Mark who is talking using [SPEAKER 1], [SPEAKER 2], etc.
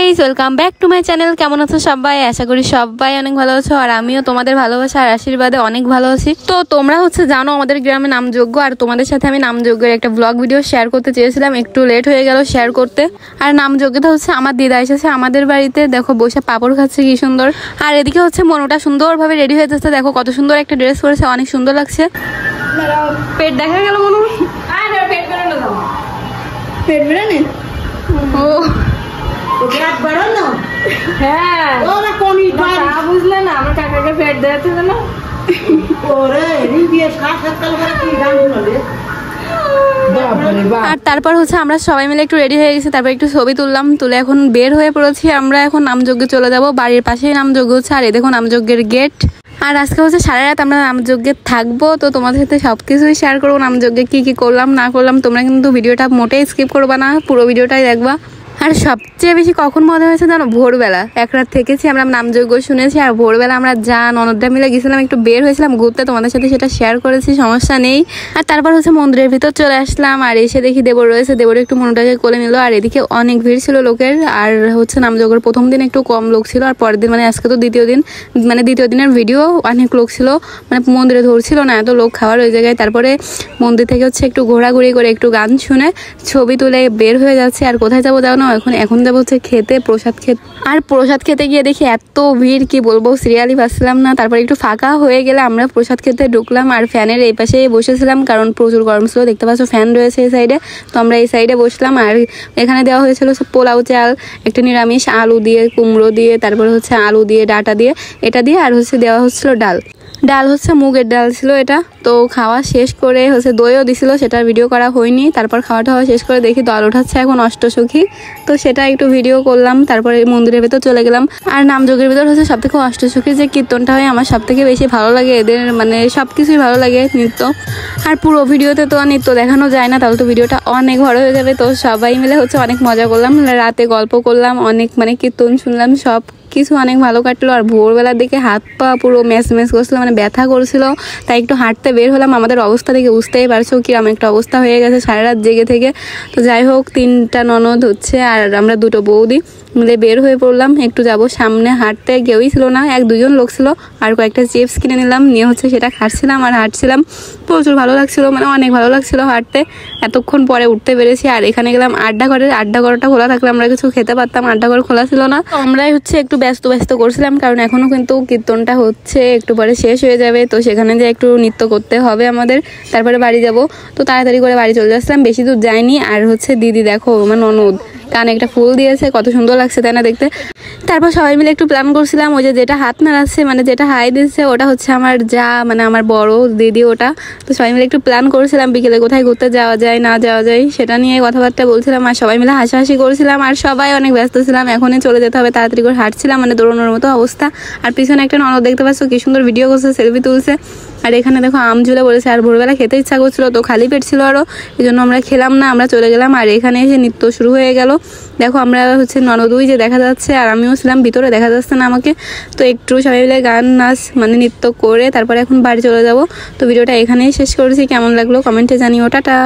[SPEAKER 1] Guys, welcome back to my channel. কেমন আছো সবাই? আশা করি সবাই অনেক ভালো আছো, আর আমিও তোমাদের ভালোবাসা আর আশীর্বাদে অনেক ভালো আছি। তো তোমরা জানো আমাদের গ্রামে নামযজ্ঞ, আর তোমাদের সাথে আমি নামযজ্ঞের একটা ব্লগ ভিডিও শেয়ার করতে চেয়েছিলাম, একটু লেট হয়ে গেল শেয়ার করতে। আর নামযজ্ঞটা আমার দিদা এসেছে আমাদের বাড়িতে, দেখো বসে পাপড় খাচ্ছে কি সুন্দর। আর এদিকে মনুটা সুন্দরভাবে রেডি হয়ে যাচ্ছে, দেখো কত সুন্দর একটা ড্রেস পরেছে, অনেক সুন্দর লাগছে। পেট দেখা গেল মনু, পেট বেরোনে ও হ্যাঁ বুঝলে না, আমার কাকাকে পেট দেওয়াতে না। আর তারপর আমরা সবাই মিলে একটু রেডি হয়ে গেছি, তারপর একটু ছবি তুললাম, তুলে এখন বের হয়ে পড়েছি। আমরা এখন নামযজ্ঞে চলে যাব, বাড়ির পাশেই নামযজ্ঞ হচ্ছে। আর এই দেখো নামযজ্ঞের গেট। আর আজকে সারা রাত আমরা নামযজ্ঞে থাকবো, তো তোমাদের সাথে সবকিছুই শেয়ার করবো। নামযজ্ঞে কি কি করলাম না করলাম, তোমরা কিন্তু ভিডিওটা মোটেই স্কিপ করবা না, পুরো ভিডিওটাই দেখবা। আর সবচেয়ে বেশি কখন মজা হয়েছে জানো? ভোরবেলা এক রাত থেকেছি আমরা, নামযজ্ঞ শুনেছি, আর ভোরবেলা আমরা ননদরা মিলে গেছিলাম, একটু বের হয়েছিলাম ঘুরতে, তোমাদের সাথে সেটা শেয়ার করেছি, সমস্যা নেই। আর তারপর মন্দিরের ভিতর চলে আসলাম, আর এসে দেখি দেবর রয়েছে, দেবর একটু মনটাকে কোলে নিল। আর এদিকে অনেক ভিড় ছিল লোকের। আর নামযজ্ঞের প্রথম দিন একটু কম লোক ছিল, আর পরের দিন আজকে তো দ্বিতীয় দিন, দ্বিতীয় দিনের ভিডিও অনেক লোক ছিল, মন্দিরে ধরছিল না এত লোক খাওয়ার ওই জায়গায়। তারপরে মন্দির থেকে একটু ঘোরাঘুরি করে একটু গান শুনে ছবি তুলে বের হয়ে যাচ্ছে। আর কোথায় যাবো জানো? এখন যাবো খেতে, প্রসাদ খেতে। আর প্রসাদ খেতে গিয়ে দেখি এত ভিড়, কি বলবো, সিরিয়ালই পাচ্ছিলাম না। তারপর একটু ফাঁকা হয়ে গেলে আমরা প্রসাদ খেতে ঢুকলাম, আর ফ্যানের এই পাশে বসেছিলাম, কারণ প্রচুর গরম ছিল, দেখতে পাচ্ছ ফ্যান রয়েছে এই সাইডে, তো আমরা এই সাইডে বসলাম। আর এখানে দেওয়া হয়েছিল পোলাও চাল, একটা নিরামিষ, আলু দিয়ে, কুমড়ো দিয়ে, তারপর আলু দিয়ে, ডাটা দিয়ে, এটা দিয়ে, আর দেওয়া হচ্ছিল ডাল মুগের ডাল ছিল এটা। তো খাওয়া শেষ করে দইও দিছিল, সেটার ভিডিও করা হয়নি। তারপর খাওয়া শেষ করে দেখি দল ওঠাচ্ছে এখন অষ্টসখী, তো সেটা একটু ভিডিও করলাম। তারপরে মন্দিরের ভেতর চলে গেলাম। আর নামযজ্ঞের ভিতর সব থেকে অষ্টসখীর যে কীর্তনটা হয় আমার সব থেকে বেশি ভালো লাগে, এদের সবকিছুই ভালো লাগে, নৃত্য। আর পুরো ভিডিওতে তো নৃত্য দেখানো যায় না, তাহলে তো ভিডিওটা অনেক বড় হয়ে যাবে। তো সবাই মিলে অনেক মজা করলাম, রাতে গল্প করলাম, অনেক কীর্তন শুনলাম, সব কিছু অনেক ভালো কাটলো। আর ভোরবেলার দিকে হাত পা পুরো ম্যাচ করছিল, ব্যথা করছিল, তাই একটু হাঁটতে বের হলাম। আমাদের অবস্থা দেখে বুঝতেই পারছো কিরকম একটা অবস্থা হয়ে গেছে সারা রাত জেগে থেকে। তো যাই হোক, 3টা ননদ আর আমরা 2টো বৌদি মিলে বের হয়ে পড়লাম, একটু যাব সামনে হাঁটতে। কেউই ছিল না, 1-2জন লোক ছিল। আর কয়েকটা চিপস কিনে নিলাম, নিয়ে সেটা খাচ্ছিলাম আর হাঁটছিলাম। প্রচুর ভালো লাগছিল, অনেক ভালো লাগছিল হাঁটতে। এতক্ষণ পরে উঠতে পেরেছি। আর এখানে গেলাম আড্ডা ঘরটা খোলা থাকলে আমরা কিছু খেতে পারতাম, আড্ডা ঘর খোলা ছিল না। আমরাই একটু ব্যস্ত করছিলাম, কারণ এখনো কিন্তু কীর্তনটা একটু পরে শেষ হয়ে যাবে, তো সেখানে যে একটু নৃত্য করতে হবে আমাদের, তারপরে বাড়ি যাব। তো তাড়াতাড়ি করে বাড়ি চলে আসলাম, বেশি দূর যাইনি। আর দিদি দেখো আমার ননদ কানে একটা ফুল দিয়েছে, কত সুন্দর লাগছে তাই না দেখতে। তারপর সবাই মিলে একটু প্ল্যান করছিলাম, ওই যেটা হাত নাড়াচ্ছে, যেটা হাই দিচ্ছে, ওটা আমার যা, আমার বড় দিদি ওটা। তো সবাই মিলে একটু প্ল্যান করছিলাম বিকেলে কোথায় ঘুরতে যাওয়া যায় না যাওয়া যায়, সেটা নিয়ে কথাবার্তা বলছিলাম। আর সবাই মিলে হাসাহাসি করছিলাম, আর সবাই অনেক ব্যস্ত ছিলাম, এখনই চলে যেতে হবে, তাড়াতাড়ি করে হাঁটছিলাম, দৌড়ানোর মতো অবস্থা। আর পিছনে একটা ননদ দেখতে পাচ্ছ কি সুন্দর ভিডিও করছে, সেলফি তুলছে। আর এখানে দেখো আম ঝুলে বলেছে। আর ভোরবেলা খেতে ইচ্ছা করছিল, তো খালি পেট ছিল আরো, এই জন্য আমরা খেলাম না, আমরা চলে গেলাম। আর এখানে এসে নৃত্য শুরু হয়ে গেল, দেখো আমরা ননদুই যে দেখা যাচ্ছে, আর আমিও ছিলাম ভিতরে, দেখা যাচ্ছে না আমাকে। তো একটু সবাই মিলে গান নাচ নৃত্য করে তারপরে এখন বাড়ি চলে যাব। তো ভিডিওটা এখানেই শেষ করেছি, কেমন লাগলো কমেন্টে জানিও, টাটা।